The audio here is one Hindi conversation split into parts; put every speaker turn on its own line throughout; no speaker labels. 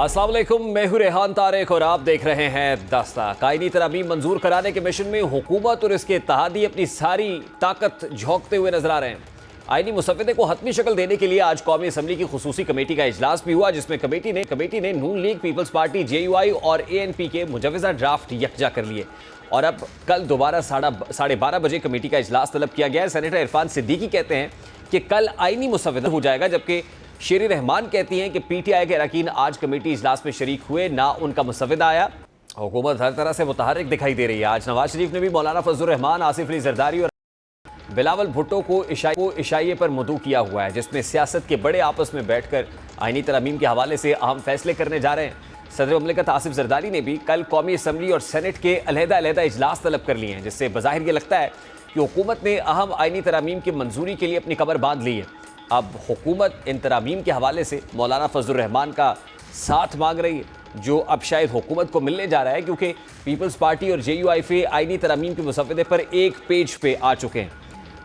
अस्सलाम वालेकुम, मैं हूं रेहान तारिक और आप देख रहे हैं दस्तक। आईनी तरमीम मंजूर कराने के मिशन में हुकूमत और इसके इत्तेहादी अपनी सारी ताकत झोंकते हुए नजर आ रहे हैं। आईनी मुसव्वदे को हतमी शक्ल देने के लिए आज कौमी असम्बली की खुसूसी कमेटी का इजलास भी हुआ, जिसमें कमेटी ने नून लीग, पीपल्स पार्टी, JUI और ANP के मुजवजा ड्राफ्ट यकजा कर लिए और अब कल दोबारा 12:30 बजे कमेटी का इजलास तलब किया गया है। सेनेटर इरफान सिद्दीकी कहते हैं कि कल आईनी मुसव्वदा हो जाएगा, जबकि शेरी रहमान कहती हैं कि PTI के अरकान आज कमेटी इजलास में शरीक हुए, ना उनका मुसव्वदा आया। हुकूमत हर तरह से मुतहर्रिक दिखाई दे रही है। आज नवाज शरीफ ने भी मौलाना फजलुर रहमान, आसिफ अली जरदारी और बिलावल भुट्टो को इशाइये पर मदऊ किया हुआ है, जिसमें सियासत के बड़े आपस में बैठकर आईनी तरमीम के हवाले से अहम फैसले करने जा रहे हैं। सदर ममलिकत आसिफ जरदारी ने भी कल कौमी असम्बली और सेनेट के अलहदा इजलास तलब कर लिए हैं, जिससे बज़ाहिर ये लगता है कि हुकूमत ने अहम आईनी तरमीम की मंजूरी के लिए अपनी कमर बांध ली है। अब हुकूमत इन तरामीम के हवाले से मौलाना फजलुर रहमान का साथ मांग रही है, जो अब शायद हुकूमत को मिलने जा रहा है, क्योंकि पीपल्स पार्टी और JUI पे आईनी तरामीम के मुसव्वदे पर एक पेज पे आ चुके हैं।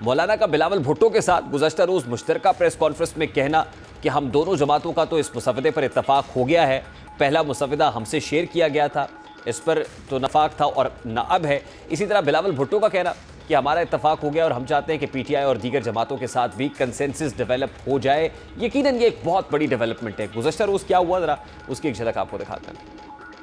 मौलाना का बिलावल भुट्टो के साथ गुज़श्ता रोज़ मुश्तरका प्रेस कॉन्फ्रेंस में कहना कि हम दोनों जमातों का तो इस मुसव्वदे पर इत्तफाक हो गया है, पहला मुसव्वदा हमसे शेयर किया गया था, इस पर तो नफाक था और न अब है। इसी तरह बिलावल भुट्टो का कहना कि हमारा इत्तफाक हो गया और हम चाहते हैं कि PTI और दीगर जमातों के साथ भी कंसेंसस डेवलप हो जाए। यकीनन ये एक बहुत बड़ी डेवलपमेंट है। गुज़श्ता रोज़ क्या हुआ, ज़रा उसकी एक झलक आपको दिखाते हैं।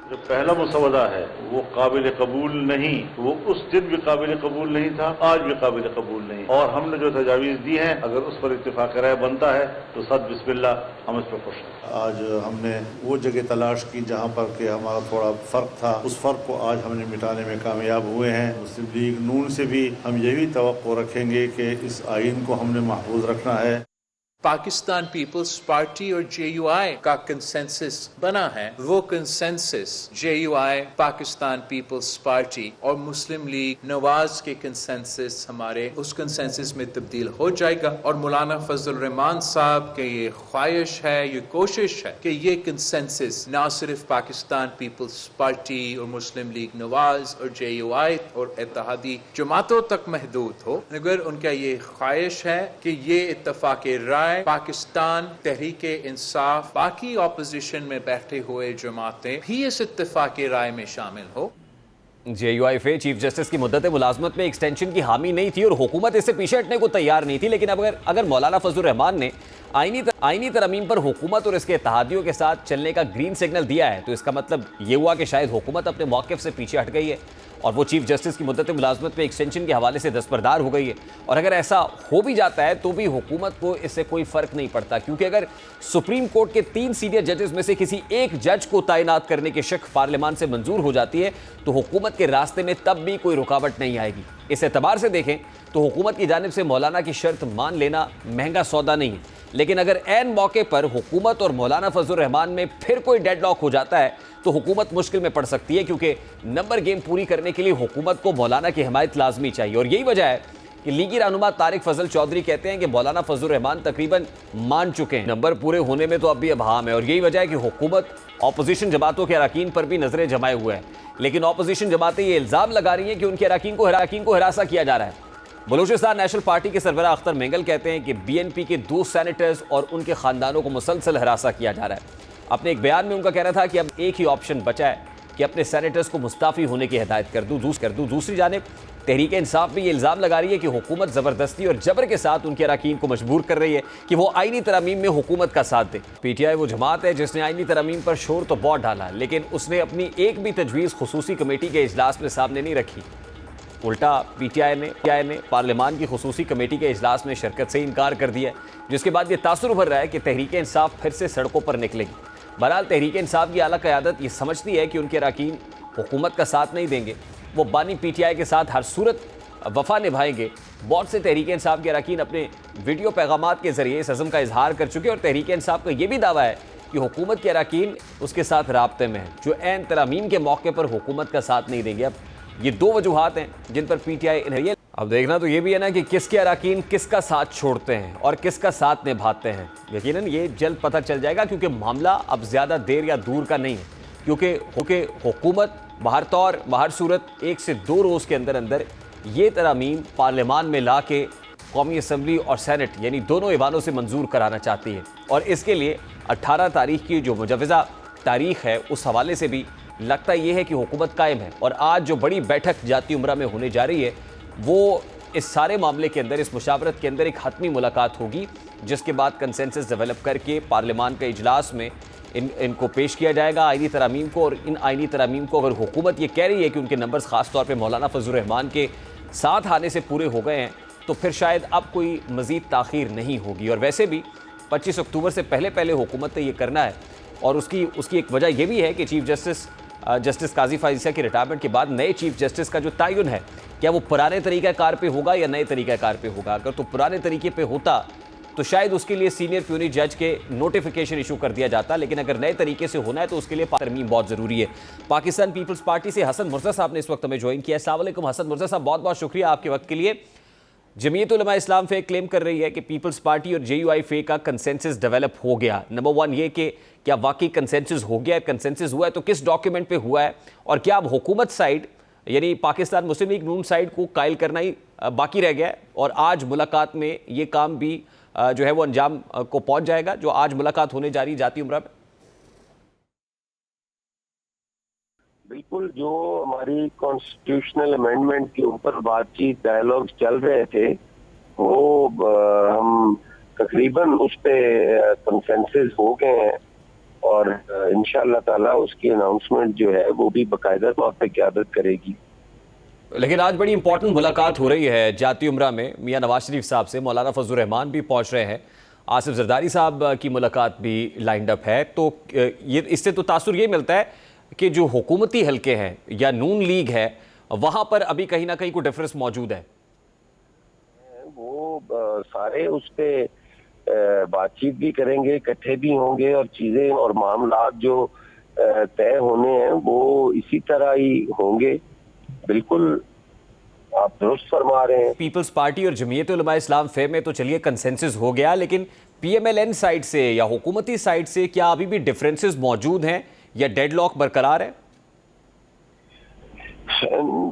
जो पहला मुसवदा है वो काबिल कबूल नहीं, वो उस दिन भी काबिल कबूल नहीं था, आज भी काबिल कबूल नहीं, और हमने जो तजावीज़ दी हैं अगर उस पर इत्तेफाक राय बनता है तो सद बिस्मिल्लाह, हम इस पर खुश हैं।
आज हमने वो जगह तलाश की जहाँ पर कि हमारा थोड़ा फ़र्क था, उस फ़र्क को आज हमने मिटाने में कामयाब हुए हैं। मुस्लिम लीग नून से भी हम यही तवक्को रखेंगे कि इस आइन को हमने महफूज रखना है।
पाकिस्तान पीपल्स पार्टी और JUI का कंसेंसस बना है, वो consensus JUI, Pakistan People's Party और मुस्लिम लीग नवाज के कंसेंसस हमारे उस कंसेंसस में तब्दील हो जाएगा। और मौलाना फजलुर रहमान साहब के ये ख्वाहिश है, ये कोशिश है कि ये कंसेंसस ना सिर्फ पाकिस्तान पीपल्स पार्टी और मुस्लिम लीग नवाज और JUI और इत्तेहादी जमातों तक महदूद हो, मगर उनका ये ख्वाहिश है कि ये इत्तफाक राय पाकिस्तान, तहरीके इंसाफ, बाकी ऑपोजिशन में बैठे हुए जमातें भी इस इत्तेफाक राय में शामिल हो।
JUI पे चीफ जस्टिस की मुद्दत मुलाजमत में एक्सटेंशन की हामी नहीं थी और हुकूमत इससे पीछे हटने को तैयार नहीं थी, लेकिन अगर मौलाना फजलुर रहमान ने आईनी तरमीम पर हुकूमत और इसके इत्तेहादियों के साथ चलने का ग्रीन सिग्नल दिया है, तो इसका मतलब ये हुआ कि शायद हुकूमत अपने मौक़िफ़ से पीछे हट गई है और वो चीफ जस्टिस की मुद्दत मुलाजमत में एक्सटेंशन के हवाले से दस्तबरदार हो गई है। और अगर ऐसा हो भी जाता है तो भी हुकूमत को इससे कोई फ़र्क नहीं पड़ता, क्योंकि अगर सुप्रीम कोर्ट के 3 सीनियर जजेस में से किसी एक जज को तैनात करने की शिक पार्लियामान से मंजूर हो जाती है तो हुकूमत के रास्ते में तब भी कोई रुकावट नहीं आएगी। इस एतबार से देखें तो हुकूमत की जानिब से मौलाना की शर्त मान लेना महंगा सौदा नहीं है, लेकिन अगर ऐन मौके पर हुकूमत और मौलाना फजलुर रहमान में फिर कोई डेडलॉक हो जाता है तो हुकूमत मुश्किल में पड़ सकती है, क्योंकि नंबर गेम पूरी करने के लिए हुकूमत को मौलाना की हिमायत लाजमी चाहिए। और यही वजह है कि लीगी रहनुमा तारिक फजल चौधरी कहते हैं कि मौलाना फजलुर रहमान तकरीबन मान चुके हैं, नंबर पूरे होने में तो अब भी अभाम है। और यही वजह है कि हुकूमत अपोजिशन जमातों के अरकान पर भी नजरें जमाए हुए हैं, लेकिन अपोजिशन जमातें ये इल्ज़ाम लगा रही हैं कि उनके अरकान को हिरासा किया जा रहा है। बलूचिस्तान नेशनल पार्टी के सरबराह अख्तर मेंगल कहते हैं कि BNP के 2 सेनेटर्स और उनके खानदानों को मुसलसल हिरासा किया जा रहा है। अपने एक बयान में उनका कहना था कि अब एक ही ऑप्शन बचा है कि अपने सेनेटर्स को मुस्ताफ़ी होने की हिदायत कर दूँ। दूसरी जानिब तहरीक इंसाफ भी ये इल्ज़ाम लगा रही है कि हुकूमत ज़बरदस्ती और जबर के साथ उनके अरकान को मजबूर कर रही है कि वो आईनी तरमीम में हुकूमत का साथ दे। PTI वो जमात है जिसने आईनी तरमीम पर शोर तो बहुत डाला, लेकिन उसने अपनी एक भी तजवीज़ खुसूसी कमेटी के इजलास में सामने नहीं रखी। उल्टा PTI ने पार्लियामान की खुसूसी कमेटी के इजलास में शिरकत से इनकार कर दिया, जिसके बाद ये तासुर उभर रहा है कि तहरीक इंसाफ फिर से सड़कों पर निकलेगी। बहरहाल तहरीक इंसाफ की आला क़यादत ये समझती है कि उनके अरकान हुकूमत का साथ नहीं देंगे, वो बानी PTI के साथ हर सूरत वफा निभाएंगे। बहुत से तहरीक इंसाफ के अरकान अपने वीडियो पैगामात के ज़रिए इस अज़म का इजहार कर चुके और तहरीक इंसाफ का ये भी दावा है कि हुकूमत के अरकान उसके साथ राब्ते में हैं, जो ऐन तरामीम के मौके पर हुकूमत का साथ नहीं देंगे। अब ये 2 वजूहात हैं जिन पर PTI इन्हें अब देखना तो ये भी है ना कि किसके अरकान किसका साथ छोड़ते हैं और किसका साथ निभाते हैं। यकीनन ये जल्द पता चल जाएगा, क्योंकि मामला अब ज़्यादा देर या दूर का नहीं है, क्योंकि हुकूमत बाहर सूरत 1 से 2 रोज़ के अंदर ये तरामीम पार्लियामान में ला के कौमी असम्बली और सेनेट यानी दोनों ईवानों से मंजूर कराना चाहती है। और इसके लिए 18 तारीख की जो मुजवजा तारीख है उस हवाले से भी लगता यह है कि हुकूमत कायम है। और आज जो बड़ी बैठक जाती उम्रा में होने जा रही है वो इस सारे मामले के अंदर, इस मुशावरत के अंदर एक हतमी मुलाकात होगी, जिसके बाद कंसेंसस डेवलप करके पार्लियामान के इजलास में इनको पेश किया जाएगा आईनी तरामीम को। और इन आईनी तरामीम को अगर हुकूमत ये कह रही है कि उनके नंबर्स ख़ास तौर पे मौलाना फजल रहमान के साथ आने से पूरे हो गए हैं, तो फिर शायद अब कोई मज़ीद ताख़ीर नहीं होगी। और वैसे भी 25 अक्टूबर से पहले पहले हुकूमत ने ये करना है। और उसकी एक वजह यह भी है कि चीफ जस्टिस काजी फाइज़ा की रिटायरमेंट के बाद नए चीफ जस्टिस का जो तयन है, क्या वो पुराने तरीक़ाकार पे होगा या नए तरीक़ाकार पे होगा। अगर तो पुराने तरीके पे होता तो शायद उसके लिए सीनियर प्यूनी जज के नोटिफिकेशन इशू कर दिया जाता, लेकिन अगर नए तरीके से होना है तो उसके लिए तरमीम बहुत ज़रूरी है। पाकिस्तान पीपल्स पार्टी से हसन मुर्जा साहब ने इस वक्त हमें ज्वाइन किया। अस्सलाम वालेकुम हसन मुर्जा साहब, बहुत बहुत शुक्रिया आपके वक्त के लिए। जमीयत उलमा इस्लाम फे क्लेम कर रही है कि पीपल्स पार्टी और JUI फे का कंसेंसस डेवलप हो गया। नंबर 1 ये कि क्या वाकई कंसेंसस हो गया है, कंसेंसस हुआ है तो किस डॉक्यूमेंट पे हुआ है, और क्या अब हुकूमत साइड यानी पाकिस्तान मुस्लिम लीग नून साइड को कायल करना ही बाकी रह गया है, और आज मुलाकात में ये काम भी जो है वो अंजाम को पहुंच जाएगा, जो आज मुलाकात होने जा रही जाती उम्रा में?
बिल्कुल, जो हमारी कॉन्स्टिट्यूशनल अमेंडमेंट के ऊपर बातचीत डायलॉग्स चल रहे थे वो हम तकरीबन उस पे कंसेंसस हो गए हैं, और इंशाअल्लाह ताला उसकी अनाउंसमेंट जो है वो भी बाकायदा तौर पे क़यादत करेगी।
लेकिन आज बड़ी इंपॉर्टेंट मुलाकात हो रही है जाती उम्रा में मियां नवाज शरीफ साहब से। मौलाना फजल रहमान भी पहुंच रहे हैं, आसिफ जरदारी साहब की मुलाकात भी लाइंड अप है। तो ये इससे तो तासुर ये मिलता है कि जो हुकूमती हलके हैं या नून लीग है वहां पर अभी कहीं ना कहीं कोई डिफरेंस मौजूद है।
वो सारे उस पे बातचीत भी करेंगे, इकट्ठे भी होंगे, और चीजें और मामला जो तय होने हैं वो इसी तरह ही होंगे। बिल्कुल आप दुरुस्त फरमा रहे हैं।
पीपल्स पार्टी और जमीयत उलमा इस्लाम फे में तो चलिए कंसेंसस हो गया, लेकिन PMLN साइड से या हुकूमती साइड से क्या अभी भी डिफरेंसेस मौजूद हैं या डेडलॉक बरकरार है?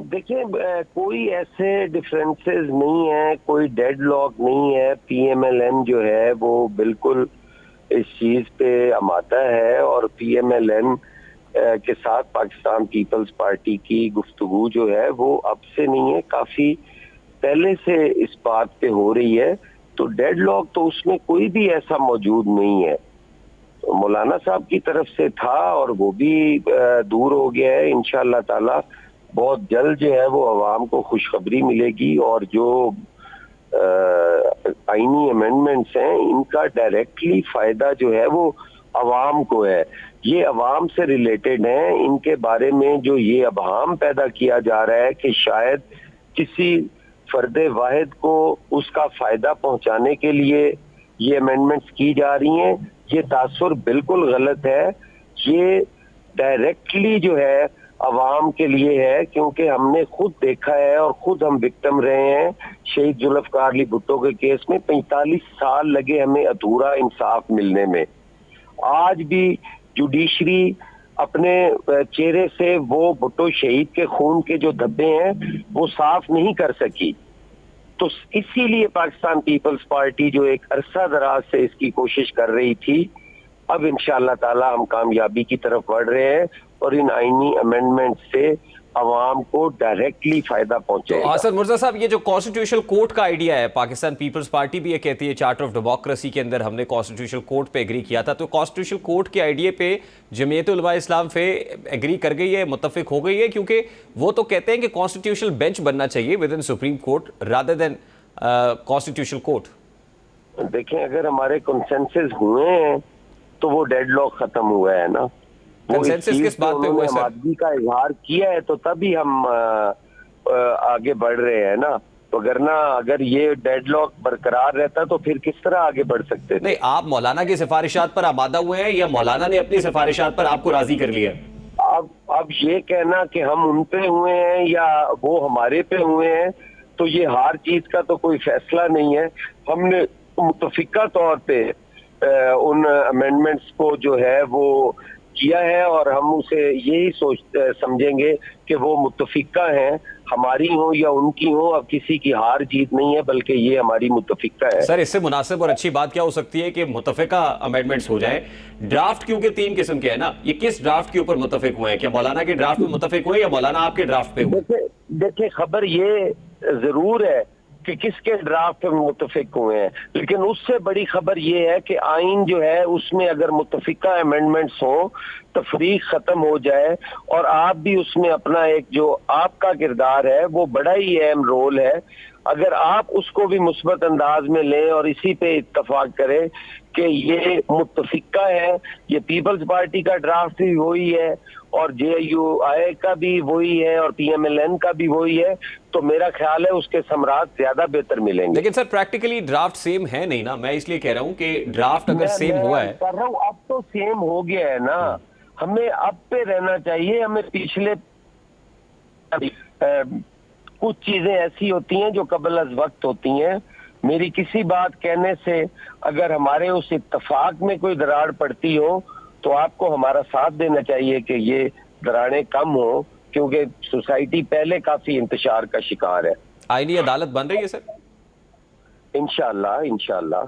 देखिए, कोई ऐसे डिफरेंसेस नहीं है, कोई डेडलॉक नहीं है। PMLN जो है वो बिल्कुल इस चीज पे अमाता है, और PMLN के साथ पाकिस्तान पीपल्स पार्टी की गुफ्तगू जो है वो अब से नहीं है, काफी पहले से इस बात पे हो रही है। तो डेडलॉक तो उसमें कोई भी ऐसा मौजूद नहीं है। तो मौलाना साहब की तरफ से था और वो भी दूर हो गया है। इंशाअल्लाह ताला बहुत जल्द जो है वो अवाम को खुशखबरी मिलेगी, और जो आईनी अमेंडमेंट्स हैं इनका डायरेक्टली फायदा जो है वो अवाम को है। ये अवाम से रिलेटेड हैं। इनके बारे में जो ये अबहाम पैदा किया जा रहा है कि शायद किसी फर्द वाहिद को उसका फायदा पहुंचाने के लिए ये अमेंडमेंट्स की जा रही हैं, ये तासुर बिल्कुल गलत है। ये डायरेक्टली जो है अवाम के लिए है, क्योंकि हमने खुद देखा है और खुद हम विक्टिम रहे हैं। शहीद जुल्फकार अली भुट्टो के केस में 45 साल लगे हमें अधूरा इंसाफ मिलने में। आज भी जुडिशरी अपने चेहरे से वो भुट्टो शहीद के खून के जो धब्बे हैं वो साफ नहीं कर सकी। तो इसीलिए पाकिस्तान पीपल्स पार्टी जो एक अरसा दराज से इसकी कोशिश कर रही थी, अब इंशाअल्लाह ताला हम कामयाबी की तरफ बढ़ रहे हैं, और इन आईनी अमेंडमेंट से अवाम को डायरेक्टली फायदा पहुंचेगा।
तो हसन मुर्जा साहब, ये जो कॉन्स्टिट्यूशनल कोर्ट का आइडिया है, पाकिस्तान पीपल्स पार्टी भी ये कहती है चार्टर ऑफ डेमोक्रेसी के अंदर हमने कॉन्स्टिट्यूशनल कोर्ट पे एग्री किया था, तो कॉन्स्टिट्यूशनल कोर्ट के आइडिया पे जमीयत उलमा इस्लाम फे एग्री कर गई है, मुत्तफिक हो गई है, क्योंकि वो तो कहते हैं कि कॉन्स्टिट्यूशनल बेंच बनना चाहिए with in supreme court rather than constitutional court.
देखें, अगर हमारे कंसेंसस हुए हैं तो वो डेडलॉक खत्म हुआ है ना।
कंसेंसस किस बात पे हुआ है सर?
आज़ादी का इजहार किया है तो तभी हम आगे बढ़ रहे हैं ना। तो अगर ये डेडलॉक बरकरार रहता तो फिर किस तरह आगे बढ़ सकते थे?
नहीं, आप मौलाना की सिफारिशात पर आमादा हुए हैं या मौलाना ने अपनी सिफारिशात पर आपको राजी कर लिया?
अब ये कहना कि हम उन पे हुए हैं या वो हमारे पे हुए हैं, तो ये हर चीज का तो कोई फैसला नहीं है। हमने मुतफिका तौर पे उन अमेंडमेंट्स को जो है वो किया है, और हम उसे यही समझेंगे कि वो मुतफिका हैं। हमारी हो या उनकी हो, अब किसी की हार जीत नहीं है, बल्कि ये हमारी मुत्तफिका है।
सर इससे मुनासिब और अच्छी बात क्या हो सकती है कि मुत्तफिका अमेंडमेंट्स हो जाए। ड्राफ्ट क्योंकि 3 किस्म के है ना, ये किस ड्राफ्ट के ऊपर मुत्तफिक हुए हैं? क्या मौलाना के ड्राफ्ट में मुत्तफिक हुए या मौलाना आपके ड्राफ्ट पे हुए?
देखिए खबर ये जरूर है कि किसके ड्राफ्ट में मुत्तफिक हुए हैं, लेकिन उससे बड़ी खबर ये है कि आइन जो है उसमें अगर मुत्तफिका अमेंडमेंट्स हो, तफरीक खत्म हो जाए और आप भी उसमें अपना एक जो आपका किरदार है वो बड़ा ही अहम रोल है, अगर आप उसको भी मुस्बत अंदाज में लें और इसी पे इत्तफाक करें कि ये मुत्तफिका है, ये पीपल्स पार्टी का ड्राफ्ट भी वही है और JUI का भी वही है और PMLN का भी वही है, तो मेरा ख्याल है उसके समरात ज्यादा बेहतर मिलेंगे।
लेकिन सर प्रैक्टिकली ड्राफ्ट सेम है नहीं ना, मैं इसलिए कह रहा हूं कि ड्राफ्ट अगर सेम हुआ है।
कर रहा हूं, अब तो सेम हो गया है ना, हमें अब पे रहना चाहिए। हमें पिछले कुछ चीजें ऐसी होती हैं जो कबल अज वक्त होती हैं, मेरी किसी बात कहने से अगर हमारे उस इत्तफाक में कोई दरार पड़ती हो तो आपको हमारा साथ देना चाहिए कि ये दरारें कम हो, क्योंकि सोसाइटी पहले काफी इंतशार का शिकार है।
आईनी अदालत बन रही है सर?
इंशाल्लाह इंशाल्लाह।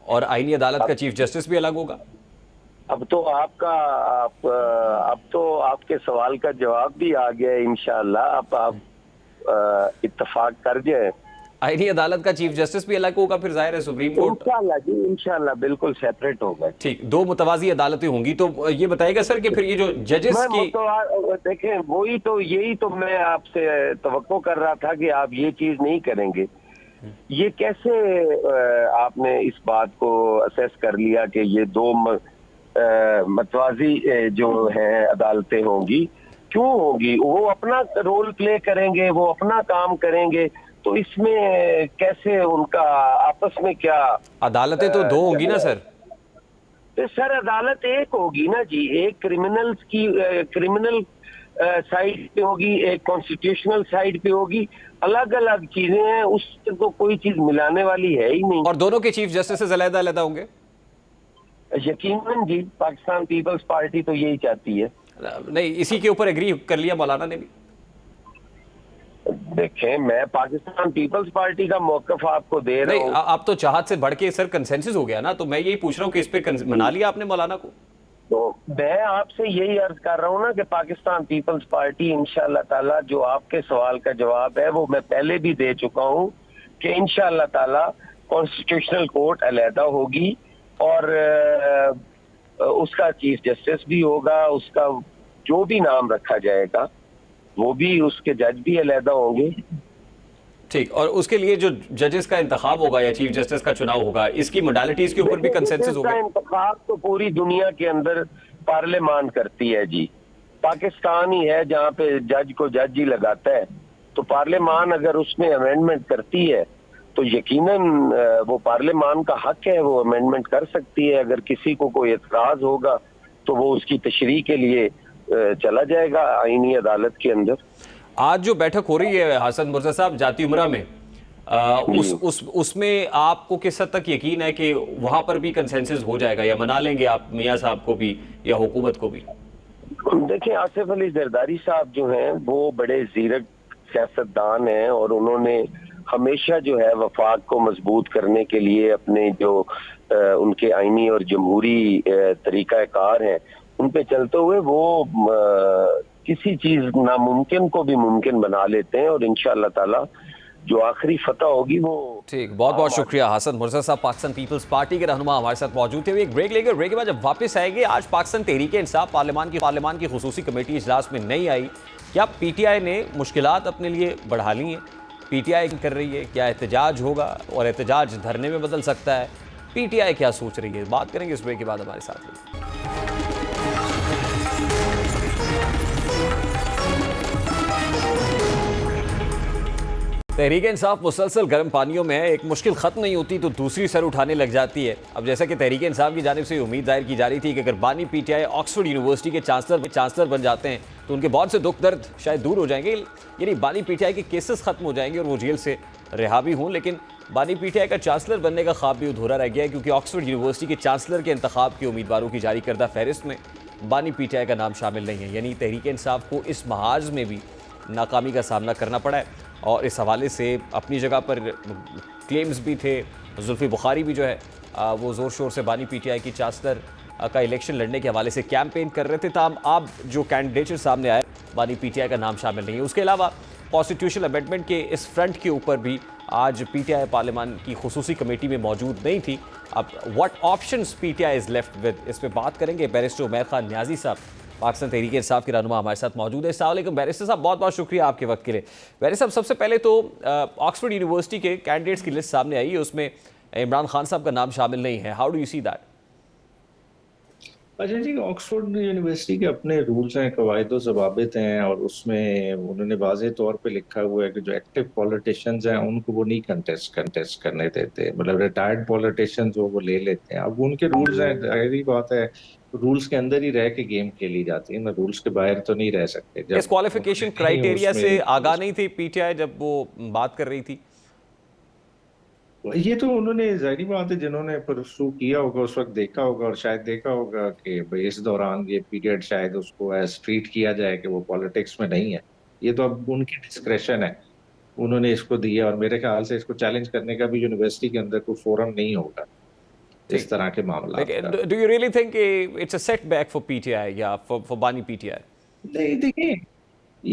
और आईनी अदालत का चीफ जस्टिस भी अलग होगा?
अब तो अब तो आपके सवाल का जवाब भी आ गया है इंशाल्लाह। अब आप इत्तफाक कर जाए।
आईनी अदालत का चीफ जस्टिस भी अलग होगा फिर, जाहिर है सुप्रीम कोर्ट।
इंशाल्लाह जी इंशाल्लाह बिल्कुल सेपरेट होगा।
ठीक, 2 मुतवाजी अदालतें होंगी। तो ये बताइएगा सर कि फिर ये जो जजेस की
देखें वही तो, यही तो मैं आपसे तवक्को कर रहा था कि आप ये चीज नहीं करेंगे। ये कैसे आपने इस बात को असेस कर लिया कि ये 2 मतवाजी जो है अदालतें होंगी? क्यों होंगी? वो अपना रोल प्ले करेंगे, वो अपना काम करेंगे, तो इसमें कैसे उनका आपस में क्या?
अदालतें तो 2 होंगी ना सर?
तो सर अदालत एक होगी ना जी, एक क्रिमिनल्स की क्रिमिनल साइड पे होगी, एक कॉन्स्टिट्यूशनल साइड पे होगी, अलग अलग चीजें हैं, उससे तो कोई चीज मिलाने वाली है ही नहीं।
और दोनों के चीफ जस्टिस अलग अलग होंगे?
यकीनन जी, पाकिस्तान पीपल्स पार्टी तो यही चाहती है।
नहीं, इसी के ऊपर एग्री कर लिया मौलाना ने भी।
देखें मैं पाकिस्तान पीपल्स पार्टी का मौकफ आपको दे रहा हूँ।
आप तो चाहत से बढ़ के सर कंसेंसस हो गया ना, तो मैं यही पूछ रहा हूँ कि इस पे मना लिया आपने मौलाना को?
तो मैं आपसे यही अर्ज कर रहा हूँ ना कि पाकिस्तान पीपल्स पार्टी इंशाअल्लाह ताला, जो आपके सवाल का जवाब है वो मैं पहले भी दे चुका हूँ कि इंशाअल्लाह ताला कॉन्स्टिट्यूशनल कोर्ट अलहदा होगी और उसका चीफ जस्टिस भी होगा, उसका जो भी नाम रखा जाएगा वो भी, उसके जज भी अलहदा होंगे।
ठीक, और उसके लिए जो जजेस का इंतखाब होगा या चीफ जस्टिस का चुनाव होगा, इसकी मोडालिटीज के ऊपर भी कंसेंसस होगा?
इंतखाब तो पूरी दुनिया के अंदर पार्लियामान करती है जी, पाकिस्तान ही है जहाँ पे जज को जज ही लगाता है, तो पार्लियामान अगर उसमें अमेंडमेंट करती है तो यकीनन वो पार्लियामान का हक है, वो अमेंडमेंट कर सकती है। अगर किसी को कोई एतराज होगा तो वो उसकी तशरीह के लिए चला जाएगा आईनी अदालत के अंदर।
आज जो बैठक हो रही है हसन मुर्जा साहब जाती उमरा में, उसमें आपको किस हद तक यकीन है कि वहां पर भी कंसेंसस हो जाएगा या मना लेंगे आप मियां साहब को भी या हुकूमत को भी?
देखिए आसिफ अली जरदारी साहब जो हैं वो बड़े जीरक सियासतदान हैं और उन्होंने हमेशा जो है वफाक को मजबूत करने के लिए अपने जो उनके आईनी और जमहूरी तरीकाकार हैं उन पे चलते हुए वो किसी चीज नामुमकिन को भी मुमकिन बना लेते हैं और इंशाअल्लाह ताला जो आखिरी फतह होगी वो।
ठीक, बहुत बहुत शुक्रिया हसन मुर्जा साहब, पाकिस्तान पीपल्स पार्टी के रहनुमा हमारे साथ मौजूद थे। एक ब्रेक लेंगे, ब्रेक के बाद जब वापस आएंगे, आज पाकिस्तान तहरीक इंसाफ पार्लियामान की खुसूसी कमेटी इजलास में नहीं आई। क्या PTI ने मुश्किलात अपने लिए बढ़ा ली हैं? PTI कर रही है, क्या एहतजाज होगा और एहतजाज धरने में बदल सकता है? PTI क्या सोच रही है? बात करेंगे इस ब्रेक के बाद हमारे साथ। तहरीक इंसाफ मुसलसल गर्म पानियों में है, एक मुश्किल ख़त्म नहीं होती तो दूसरी सर उठाने लग जाती है। अब जैसा कि तहरीक इंसाफ की जानिब से उम्मीद जाहिर की जा रही थी कि अगर बानी PTI ऑक्सफोर्ड यूनिवर्सिटी के चांसलर बन जाते हैं तो उनके बहुत से दुख दर्द शायद दूर हो जाएंगे, यानी बानी PTI के केसेस ख़त्म हो जाएंगे और वो जेल से रिहा भी हों। लेकिन बानी PTI का चांसलर बनने का ख्वाब भी अधूरा रह गया है, क्योंकि ऑक्सफोर्ड यूनिवर्सिटी के चांसलर के इंतखाब के उम्मीदवारों की जारी करदा फहरिस्त में बानी PTI का नाम शामिल नहीं है। यानी तहरीक इंसाफ को इस महाज में भी नाकामी का सामना करना पड़ा है और इस हवाले से अपनी जगह पर क्लेम्स भी थे। जुल्फी बुखारी भी जो है वो ज़ोर शोर से बानी पीटीआई की चांसलर का इलेक्शन लड़ने के हवाले से कैंपेन कर रहे थे। ताम अब जो कैंडिडेट सामने आए बानी पीटीआई का नाम शामिल नहीं है। उसके अलावा कॉन्स्टिट्यूशनल अमेंडमेंट के इस फ्रंट के ऊपर भी आज पीटीआई पार्लियामान की खुसूसी कमेटी में मौजूद नहीं थी। अब what options PTI is left with, इस पे बात करेंगे। बैरिस्टर उमैर खान न्याजी साहब पाकिस्तान तहरीक इंसाफ के रहनुमा हमारे साथ मौजूद है। अस्सलाम वालेकुम बैरिस्टर साहब, बहुत बहुत शुक्रिया आपके वक्त के लिए। बैरिस्टर साहब, सबसे पहले तो ऑक्सफोर्ड यूनिवर्सिटी के कैंडिडेट्स की लिस्ट सामने आई है, उसमें इमरान खान साहब का नाम शामिल नहीं है। How do you see that?
अच्छा जी, ऑक्सफोर्ड यूनिवर्सिटी के अपने रूल्स हैं, कवायद ज़वाबित हैं और उसमें उन्होंने वाज़े तौर पे लिखा हुआ है कि जो एक्टिव पॉलिटिशियंस हैं उनको वो नहीं कंटेस्ट करने देते, मतलब रिटायर्ड पॉलिटिशियंस वो ले लेते हैं। अब उनके रूल्स हैं, जाहिर बात है रूल्स के अंदर ही रह के गेम खेली जाती है ना, रूल्स के बाहर तो नहीं रह सकते।
इस क्वालिफिकेशन क्राइटेरिया से आगाह नहीं थी पीटीआई जब वो बात कर रही थी?
ये तो उन्होंने जाहिर बात है जिन्होंने परसू किया होगा उस वक्त देखा होगा और शायद देखा होगा कि भाई इस दौरान ये पीरियड शायद उसको एज ट्रीट किया जाए कि वो पॉलिटिक्स में नहीं है। ये तो अब उनकी डिस्क्रेशन है, उन्होंने इसको दिया और मेरे ख्याल से इसको चैलेंज करने का भी यूनिवर्सिटी के अंदर कोई फोरम नहीं होगा इस तरह के मामला।
Do you really think it's a setback for PTI या फॉर बानी पीटीआई?
नहीं,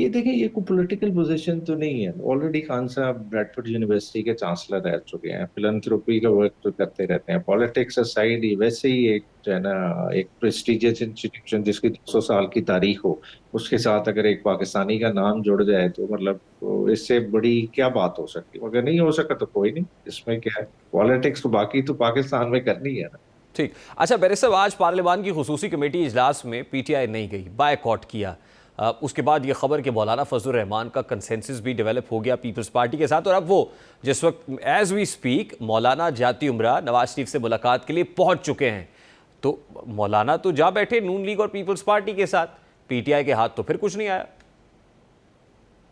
देखिए ये कोई पॉलिटिकल पोजीशन तो नहीं है। ऑलरेडी खान साहब ब्रैडफोर्ड यूनिवर्सिटी के चांसलर रह चुके हैं, फिलैंथ्रोपी का वर्क तो करते रहते हैं। पॉलिटिक्स असाइड ही वैसे ही एक जो है ना एक प्रेस्टिजियस इंस्टीट्यूशन जिसकी 200 साल की तारीख हो, उसके साथ अगर एक पाकिस्तानी का नाम जुड़ जाए तो मतलब तो इससे बड़ी क्या बात हो सकती है। अगर नहीं हो सका तो कोई नहीं, इसमें क्या है, पॉलिटिक्स तो बाकी तो पाकिस्तान में करनी है ना।
ठीक। अच्छा बैरिस्टर साहब, आज पार्लियामान की खुसूसी कमेटी इजलास में पीटीआई नहीं गई, बायकॉट किया। उसके बाद ये खबर कि मौलाना फजलुर रहमान का कंसेंसस भी डेवलप हो गया पीपल्स पार्टी के साथ और अब वो जिस वक्त एज वी स्पीक मौलाना जाती उम्रा नवाज शरीफ से मुलाकात के लिए पहुंच चुके हैं। तो मौलाना तो जा बैठे नून लीग और पीपल्स पार्टी के साथ, पीटीआई के हाथ तो फिर कुछ नहीं आया।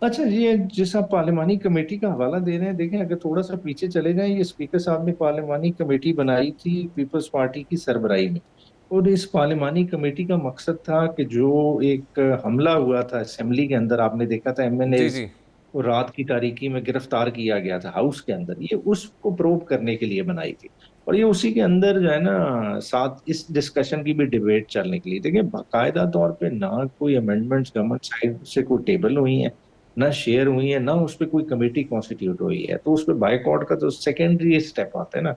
अच्छा ये जिस आप पार्लियामानी कमेटी का हवाला दे रहे हैं, देखें अगर थोड़ा सा पीछे चले जाएं, ये स्पीकर साहब ने पार्लियामानी कमेटी बनाई थी पीपल्स पार्टी की सरबराही में और इस पार्लियामानी कमेटी का मकसद था कि जो एक हमला हुआ था असेंबली के अंदर, आपने देखा था एमएनए को रात की तारीकी में गिरफ्तार किया गया था हाउस के अंदर, ये उसको प्रोब करने के लिए बनाई थी और ये उसी के अंदर जो है ना साथ इस डिस्कशन की भी डिबेट चलने के लिए। देखिए बाकायदा तौर पे ना कोई अमेंडमेंट्स गवर्नमेंट साइड से कोई टेबल हुई है, ना शेयर हुई है, ना उस पर कोई कमेटी कॉन्स्टिट्यूट हुई है, तो उस पर बायकॉट का तो सेकेंडरी स्टेप आता है ना।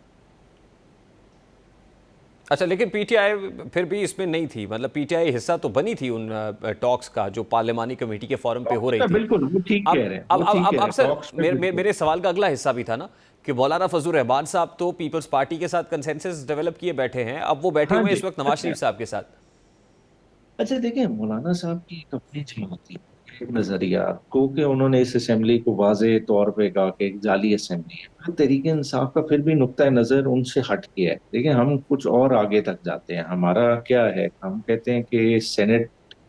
अच्छा, लेकिन पीटीआई फिर भी इसमें नहीं थी, मतलब पीटीआई हिस्सा तो बनी थी उन टॉक्स का जो पार्लियामानी कमेटी के फोरम पे हो रही थी।
बिल्कुल, वो ठीक कह रहे हैं।
अब सर मेरे सवाल का अगला हिस्सा भी था ना कि मौलाना फजलुर रहमान साहब तो पीपल्स पार्टी के साथ कंसेंसस डेवलप किए बैठे हैं, अब वो बैठे हुए इस वक्त नवाज शरीफ साहब के साथ।
अच्छा देखिए, मौलाना साहब की एक अपनी जमात थी, एक नजरिया को कि उन्होंने इस असेंबली को वाजे तौर पे कहा कि एक जाली असेंबली है। तहरीक इंसाफ का फिर भी नुक्ता नजर उनसे हट के है। देखिए हम कुछ और आगे तक जाते हैं। हमारा क्या है, हम कहते हैं कि सेनेट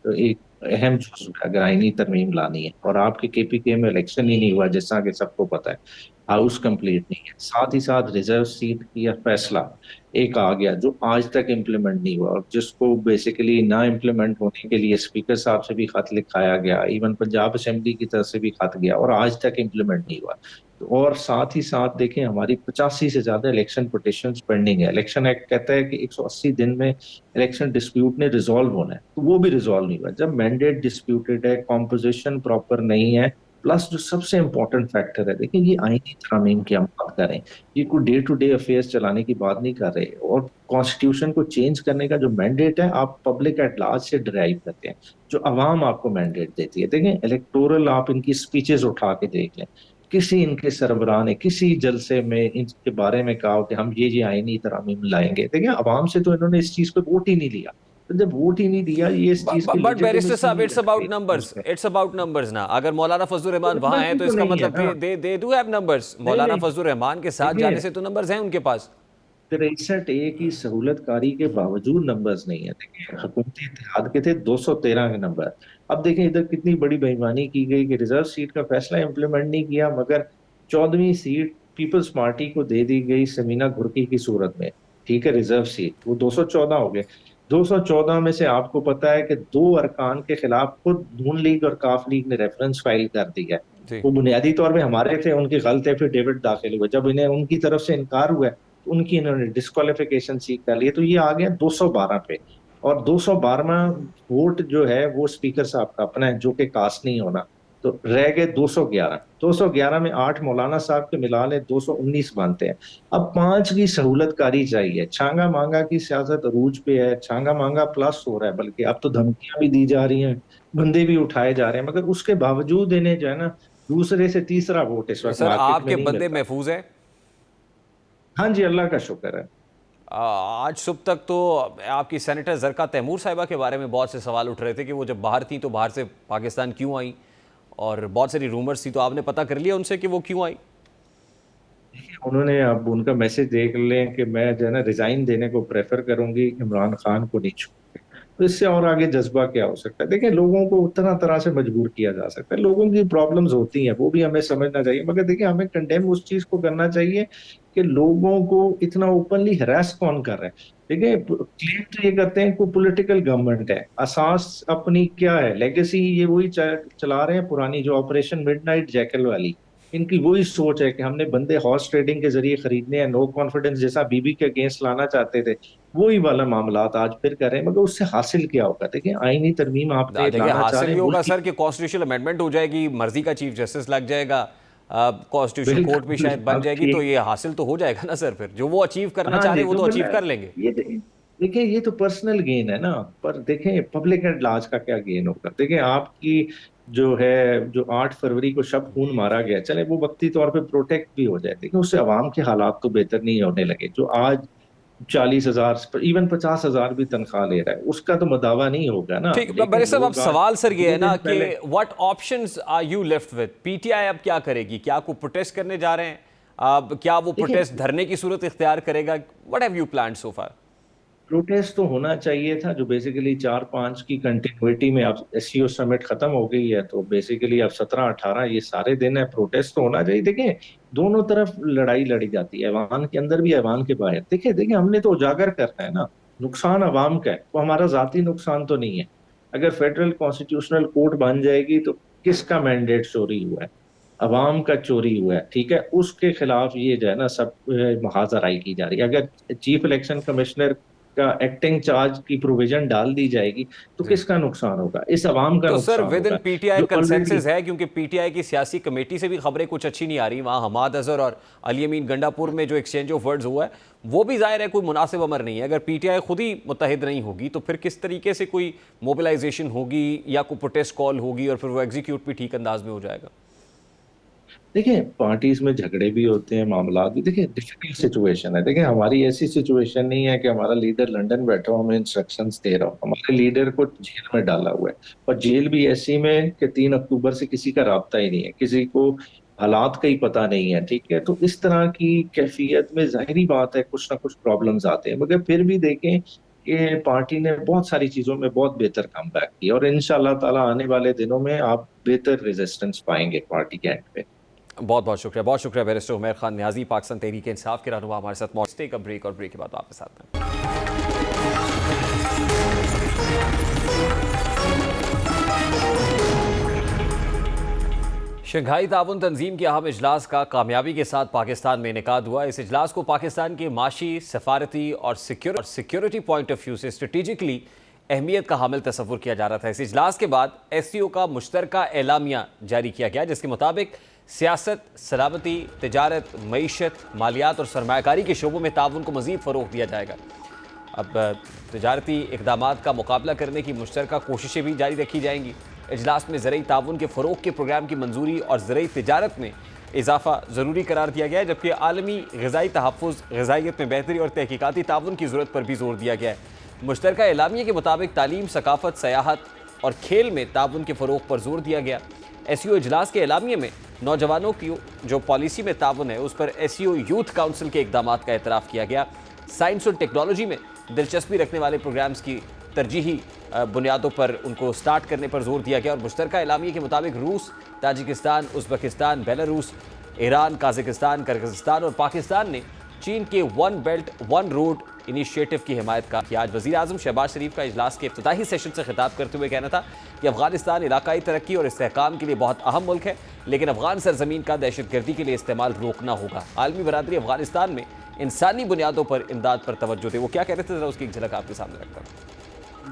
एक अहम चीज है अगर आईनी तरमीम लानी है, और आपके केपीके में इलेक्शन ही नहीं हुआ जैसा कि सबको पता है, हाउस कंप्लीट नहीं है, साथ ही साथ रिजर्व सीट की फैसला एक आ गया जो आज तक इम्प्लीमेंट नहीं हुआ और जिसको बेसिकली ना इम्प्लीमेंट होने के लिए स्पीकर साहब से भी खत लिखाया गया, इवन पंजाब असेंबली की तरफ से भी खत गया और आज तक इम्प्लीमेंट नहीं हुआ। और साथ ही साथ देखें हमारी 85 से ज्यादा इलेक्शन पिटिशंस पेंडिंग है। इलेक्शन एक्ट कहता है कि 180 दिन में इलेक्शन डिस्प्यूट ने रिजॉल्व होना है, तो वो भी रिजॉल्व नहीं हुआ। जब मैंडेट डिस्प्यूटेड है, कॉम्पोजिशन प्रॉपर नहीं है, प्लस जो सबसे इंपॉर्टेंट फैक्टर है, देखिए ये आईनी तरमीम की हम बात कर रहे हैं, ये कोई डे टू डे अफेयर्स चलाने की बात नहीं कर रहे, और कॉन्स्टिट्यूशन को चेंज करने का जो मैंडेट है आप पब्लिक एट लार्ज से डिराइव करते हैं, जो अवाम आपको मैंडेट देती है। देखें इलेक्टोरल आप इनकी स्पीचेस उठा के देख लें, किसी इनके सरबराह ने किसी जलसे में इनके बारे में कहा कि हम ये आईनी तरमीम लाएंगे। देखिए अवाम से तो इन्होंने इस चीज को वोट ही नहीं लिया, तो जब वोट ही नहीं दिया ये इस चीज
बट बैरिस्टर साहब, इट्स अबाउट नंबर्स ना। अगर मौलाना फजलुर रहमान वहां हैं तो इसका मतलब दे डू हैव नंबर्स। मौलाना फजलुर रहमान के साथ जाने से तो नंबर्स हैं उनके पास।
63A की सहूलतकारी के बावजूद नंबर्स नहीं है। देखिए हुकूमती इत्तेहाद के थे 213 के नंबर। अब देखें इधर कितनी बड़ी बेईमानी की गई कि रिजर्व सीट का फैसला इम्प्लीमेंट नहीं किया, मगर 14वीं सीट पीपल्स पार्टी को दे दी गई समीना घुर्की की सूरत में। ठीक है, रिजर्व सीट वो 214 हो गए। 214 में से आपको पता है कि 2 अरकान के खिलाफ खुद नून लीग और काफ लीग ने रेफरेंस फाइल कर दिया है।
जी।
वो बुनियादी तौर पे हमारे थे, उनके गलत एफिडेविट दाखिल हुए, जब इन्हें उनकी तरफ से इनकार हुआ तो उनकी इन्होंने डिस्क्वालिफिकेशन सीख कर ली, तो ये आ गया 212 पे। और 212वां वोट जो है वो स्पीकर साहब का अपना है, जो कि कास्ट नहीं होना, तो रह गए 211 में 8 मौलाना साहब के मिला ले 219 बनते हैं। अब 5 की सहूलत कारी चाहिए। छांगा मांगा की सियासत अरूज पे है, छांगा मांगा प्लस हो रहा है, बल्कि अब तो धमकियां भी दी जा रही हैं, बंदे भी उठाए जा रहे हैं, मगर उसके बावजूद इन्हें जो है ना दूसरे से तीसरा वोट इस वक्त
सर
मार्केट में
आपके
नहीं
बंदे
मिलता।
महफूज हैं?
हाँ जी, अल्लाह का शुक्र है।
आज सुबह तक तो आपकी सेनेटर जरका तैमूर साहिबा के बारे में बहुत से सवाल उठ रहे थे कि वो जब बाहर थी तो बाहर से पाकिस्तान क्यों आई, और बहुत सारी रूमर्स थी, तो आपने पता कर लिया उनसे कि वो क्यों आई?
उन्होंने अब उनका मैसेज देख लें कि मैं जो है ना रिजाइन देने को प्रेफर करूंगी, इमरान खान को नहीं छोड़ूंगी। तो इससे और आगे जज्बा क्या हो सकता है? देखिए, लोगों को तरह तरह से मजबूर किया जा सकता है, लोगों की प्रॉब्लम्स होती हैं, वो भी हमें समझना चाहिए, मगर देखिए हमें कंडेम उस चीज को करना चाहिए कि लोगों को इतना ओपनली हरास कौन कर रहा है। देखिए, क्लेम तो ये करते हैं कि पॉलिटिकल गवर्नमेंट है, असास अपनी क्या है, लेगेसी ये वही चला रहे हैं पुरानी, जो ऑपरेशन मिडनाइट जैकल वाली, इनकी वही सोच है कि हमने बंदे हॉर्स ट्रेडिंग के जरिए खरीदने हैं, नो कॉन्फिडेंस जैसा बीबी के अगेंस्ट लाना चाहते थे, वही वाला मामला आज फिर कर रहे हैं। मगर उससे हासिल क्या होगा? देखिए, आईनी तरमीम आपने
देखिए
लाना चाह
हासिल
रहे
ये
हैं,
होगा
मुल्क
सर कि कॉन्स्टिट्यूशनल अमेंडमेंट हो जाएगी, मर्जी का चीफ जस्टिस लग जाएगा, कॉन्स्टिट्यूशन
बिल्कुल,
कोर्ट भी शायद बन
अब
जाएगी, तो ये हासिल तो हो जाएगा ना सर, फिर जो वो अचीव करना
हाँ
चाह रहे
जी,
हैं वो तो अचीव कर लेंगे।
ये देखिए, ये तो पर्सनल गेन है ना, पर देखें पब्लिक एट लार्ज का क्या गेन होगा? देखिए, आपकी जो है, जो 8 फरवरी को शब खून मारा गया, चले वो वक्ती तौर पे प्रोटेक्ट भी हो जाए, देखिए उससे अवाम के हालात तो बेहतर नहीं होने लगे। जो आज 40,000 इवन 50,000 भी तनख्वाह ले रहा है, उसका तो मदावा नहीं होगा ना।
ठीक,
लेकिन
बड़े साहब अब
लोग आज
सवाल सर ये है
2
ना
दिन
कि
पहले
what options are you left with? PTI अब क्या करेगी? क्या आपको प्रोटेस्ट करने जा रहे हैं? अब क्या वो
देखिए,
प्रोटेस्ट धरने की सूरत इख्तियार करेगा? What have you planned so far?
Protest तो होना चाहिए था, जो बेसिकली 4-5 की कंटिन्यूटी में अब एससीओ समिट खत्म हो गई है, तो बेसिकली अब 17-18 ये सारे दिन है, प्रोटेस्ट तो होना चाहिए। देखिए, दोनों तरफ लड़ाई लड़ी जाती है, ऐवान के अंदर भी ऐवान के बाहर। देखिए हमने तो उजागर करना है ना, नुकसान अवाम का है, वो हमारा जाती नुकसान तो नहीं है। अगर फेडरल कॉन्स्टिट्यूशनल कोर्ट बन जाएगी तो किसका मैंडेट चोरी हुआ है? अवाम का चोरी हुआ है, ठीक है, उसके खिलाफ ये जो है ना सब महाजराई की जा रही है। अगर चीफ इलेक्शन कमिश्नर का एक्टिंग चार्ज की प्रोविजन डाल दी जाएगी तो किसका नुकसान होगा? इस अवाम का
तो सर
नुकसान
विद इन
होगा,
पीटीआई
जो
कंसेंसस है, क्योंकि पीटीआई की सियासी कमेटी से भी खबरें कुछ अच्छी नहीं आ रही। वहाँ हमाद अजहर और अली अमीन गंडापुर में जो एक्सचेंज ऑफ वर्ड्स हुआ है वो भी जाहिर है कोई मुनासिब अमर नहीं है। अगर पीटीआई खुद ही मुत्तहिद नहीं होगी तो फिर किस तरीके से कोई मोबिलाइजेशन होगी या कोई प्रोटेस्ट कॉल होगी और फिर वो एग्जीक्यूट भी ठीक अंदाज में हो जाएगा?
देखिए, पार्टीज में झगड़े भी होते हैं, मामला भी, देखिए डिफिकल्ट सिचुएशन है। देखिए, हमारी ऐसी सिचुएशन नहीं है कि हमारा लीडर लंदन बैठा हो, हमें इंस्ट्रक्शंस दे रहा हो। हमारे लीडर को जेल में डाला हुआ है, और जेल भी ऐसी में कि 3 अक्टूबर से किसी का राब्ता ही नहीं है, किसी को हालात का ही पता नहीं है, ठीक है। तो इस तरह की कैफियत में जाहिरी बात है कुछ ना कुछ प्रॉब्लम्स आते हैं, मगर फिर भी देखें कि पार्टी ने बहुत सारी चीजों में बहुत बेहतर काम बैक किया, और इंशाल्लाह ताला आने वाले दिनों में आप बेहतर रेजिस्टेंस पाएंगे पार्टी के एंड पे।
बहुत बहुत शुक्रिया बैरिस्टर उमैर खान न्याजी, पाकिस्तान तहरीक इंसाफ के रहनुमा, हमारे साथ मौजूद। टेक अ ब्रेक, और ब्रेक के बाद वापस आते हैं। शंघाई ताउन तंजीम के अहम इजलास का कामयाबी के साथ पाकिस्तान में इनेकाद हुआ। इस इजलास को पाकिस्तान के माशी, सफारती और सिक्योरिटी पॉइंट ऑफ व्यू से स्ट्रेटेजिकली अहमियत का हामिल तस्वुर किया जा रहा था। इस इजलास के बाद एससीओ का मुश्तरका एलामिया जारी किया गया, जिसके मुताबिक सियासत, सलामती, तिजारत, मईशत, मालियात और सरमायाकारी के शोबों में ताउन को मज़ीद फ़रोग़ दिया जाएगा। अब तिजारती इक़दामात का मुकाबला करने की मुश्तरका कोशिशें भी जारी रखी जाएंगी। इजलास में ज़रई ताउन के फ़रोग़ के प्रोग्राम की मंजूरी और ज़रई तिजारत में इजाफ़ा ज़रूरी करार दिया गया है, जबकि आलमी ग़िज़ाई तहफ़्फ़ुज़, ग़िज़ाइयत में बेहतरी और तहक़ीक़ाती ताउन की ज़रूरत पर भी जोर दिया गया है। मुश्तरका एलामिया के मुताबिक तालीम, सकाफ़त, सयाहत और खेल में ताउन के फ़रोग़ पर जोर दिया गया। एससीओ इजलास के एलामिया में नौजवानों की जो पॉलिसी में ताउन है उस पर एससीओ यूथ काउंसिल के इक़दामात का एतराफ़ किया गया। साइंस और टेक्नोलॉजी में दिलचस्पी रखने वाले प्रोग्राम्स की तरजीही बुनियादों पर उनको स्टार्ट करने पर जोर दिया गया। और मुश्तरका एलामिया के मुताबिक रूस, Tajikistan, Uzbekistan, Belarus, Iran, Kazakhstan, Kyrgyzstan और पाकिस्तान ने चीन के 1 बेल्ट 1 रोड इनिशिएटिव की हिमायत का कि आज वज़ीर आज़म शहबाज शरीफ का इजलास के इफ्तिताही सेशन से खिताब करते हुए कहना था कि अफगानिस्तान इलाकाई तरक्की और इस्तेहकाम के लिए बहुत अहम मुल्क है, लेकिन अफगान सरजमीन का दहशतगर्दी के लिए इस्तेमाल रोकना होगा। आलमी बरादरी अफगानिस्तान में इंसानी बुनियादों पर इमदाद पर तवज्जो दे। वो क्या कह रहे थे, ज़रा उसकी एक झलक आपके सामने रखता हूँ।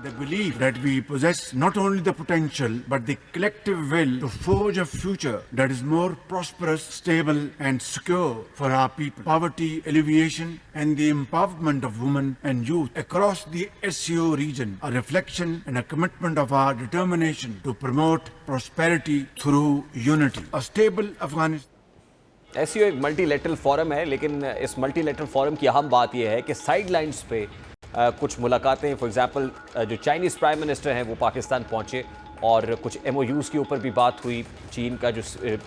The belief that we possess not only the potential but the collective will to forge a future that is more prosperous, stable and secure for our people. Poverty alleviation and the empowerment of women and youth across the SCO region, a reflection and a commitment of our determination to promote prosperity through unity. A stable Afghanistan
SCO एक मल्टीलेटरल फोरम है, लेकिन इस मल्टीलेटरल फोरम की अहम बात यह है कि साइड लाइन्स पे कुछ मुलाकातें, फॉर एग्जांपल जो चाइनीज़ प्राइम मिनिस्टर हैं वो पाकिस्तान पहुंचे और कुछ MOUs के ऊपर भी बात हुई। चीन का जो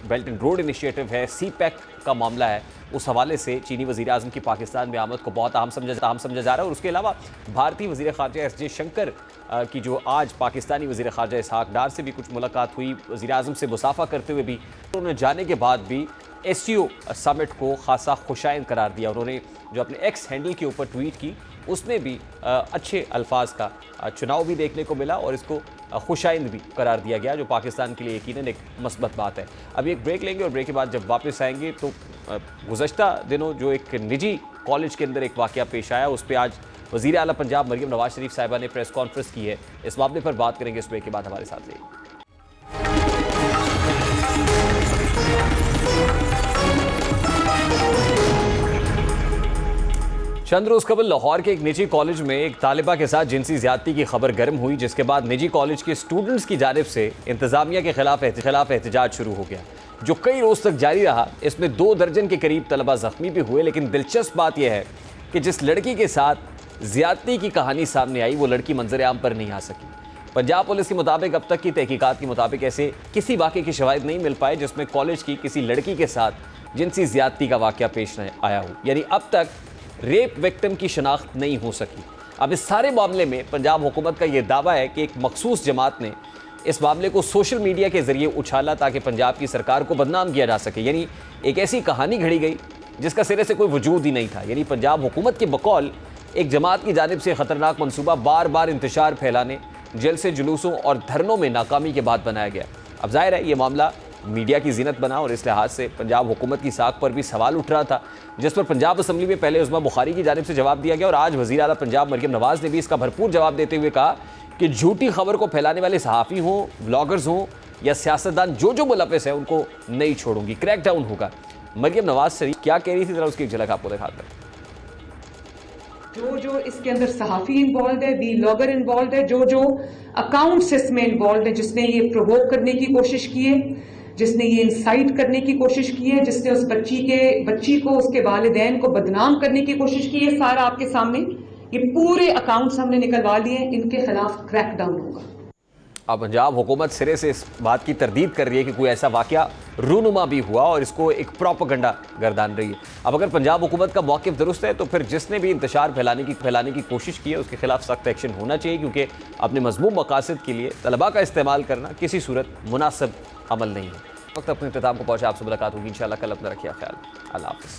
बेल्ट एंड रोड इनिशिएटिव है, CPEC का मामला है, उस हवाले से चीनी वज़ीर आज़म की पाकिस्तान में आमद को बहुत अहम समझा जा रहा है। और उसके अलावा भारतीय वज़ीर ख़ारजा S जयशंकर की जो आज पाकिस्तानी वज़ीर ख़ारजा इसहाक़ डार से भी कुछ मुलाकात हुई, वज़ीर आज़म से मुसाफ़ा करते हुए भी उन्होंने जाने के बाद भी SCO समिट को खासा खुशाइन करार दिया। उन्होंने जो अपने X हैंडल के ऊपर ट्वीट की उसमें भी अच्छे अल्फाज का चुनाव भी देखने को मिला और इसको खुशाइंद भी करार दिया गया, जो पाकिस्तान के लिए यकीनन एक मस्बत बात है। अभी एक ब्रेक लेंगे और ब्रेक के बाद जब वापस आएंगे तो गुज़श्ता दिनों जो एक निजी कॉलेज के अंदर एक वाक़या पेश आया, उस पर आज वज़ीर आला पंजाब मरियम नवाज शरीफ साहिबा ने प्रेस कॉन्फ्रेंस की है। इस मामले पर बात करेंगे इस ब्रेक के बाद। हमारे साथ रहिए। चंद रोज़ कबल लाहौर के एक निजी कॉलेज में एक तालिबा के साथ जिनसी ज़्यादती की खबर गर्म हुई, जिसके बाद निजी कॉलेज के स्टूडेंट्स की जानिब से इंतज़ामिया के खिलाफ एहतजाज शुरू हो गया, जो कई रोज़ तक जारी रहा। इसमें 2 दर्जन के करीब तलबा ज़ख्मी भी हुए। लेकिन दिलचस्प बात यह है कि जिस लड़की के साथ ज़्यादती की कहानी सामने आई वो लड़की मंजर आम पर नहीं आ सकी। पंजाब पुलिस के मुताबिक अब तक की तहकीकात के मुताबिक ऐसे किसी वाक़े की शवाहिद नहीं मिल पाए जिसमें कॉलेज की किसी लड़की के साथ जिनसी ज़्यादती का वाक़या पेश आया हो, यानी अब तक रेप विक्टिम की शनाख्त नहीं हो सकी। अब इस सारे मामले में पंजाब हुकूमत का यह दावा है कि एक मखसूस जमात ने इस मामले को सोशल मीडिया के ज़रिए उछाला ताकि पंजाब की सरकार को बदनाम किया जा सके। यानी एक ऐसी कहानी घड़ी गई जिसका सिरे से कोई वजूद ही नहीं था। यानी पंजाब हुकूमत के बकौल एक जमात की जानिब से ख़तरनाक मनसूबा बार बार इंतशार फैलाने, जलसे जुलूसों और धरनों में नाकामी के बाद बनाया गया। अब जाहिर है ये मामला मीडिया की जीनत बना और इस लिहाज से पंजाब हुकूमत की साख पर भी सवाल उठ रहा था, जिस पर पंजाब असम्बली में पहले उस्मा बुखारी की जानिब से जवाब दिया गया और आज वज़ीर आला पंजाब मरियम नवाज़ ने भी इसका भरपूर जवाब देते हुए कहा कि झूठी खबर को फैलाने वाले सहाफ़ी हों, व्लॉगर्स हों या सियासतदान जो मुलव्वस है उनको नहीं छोड़ूंगी, क्रैकडाउन होगा। मरियम नवाज़ शरीफ क्या कह रही थी, ज़रा उसकी एक झलक आपको दिखाते हैं।
जो इसके अंदर सहाफ़ी इन्वॉल्व है, व्लॉगर इन्वॉल्व है, जो अकाउंट्स इसमें इन्वॉल्व है, जिसने ये प्रोवोक करने की कोशिश की है, जिसने ये इंसाइट करने की कोशिश की है, जिसने उस बच्ची को उसके वालिदैन को बदनाम करने की कोशिश की है, सारा आपके सामने ये पूरे अकाउंट्स हमने निकलवा लिए, इनके खिलाफ क्रैकडाउन होगा।
अब पंजाब हुकूमत सिरे से इस बात की तरदीद कर रही है कि कोई ऐसा वाक़या रूनुमा भी हुआ और इसको एक प्रोपेगेंडा गर्दान रही है। अब अगर पंजाब हुकूमत का मौक़िफ़ दुरुस्त है तो फिर जिसने भी इंतशार फैलाने की कोशिश की है उसके खिलाफ सख्त एक्शन होना चाहिए, क्योंकि अपने मज़मूम मकासद के लिए तलबा का इस्तेमाल करना किसी सूरत मुनासिब अमल नहीं है। वक्त अपने इख्तिताम को पहुँचा, आपसे मुलाकात होगी इंशाअल्लाह कल। अपना रखिए ख्याल। अल्लाह हाफ़िज़।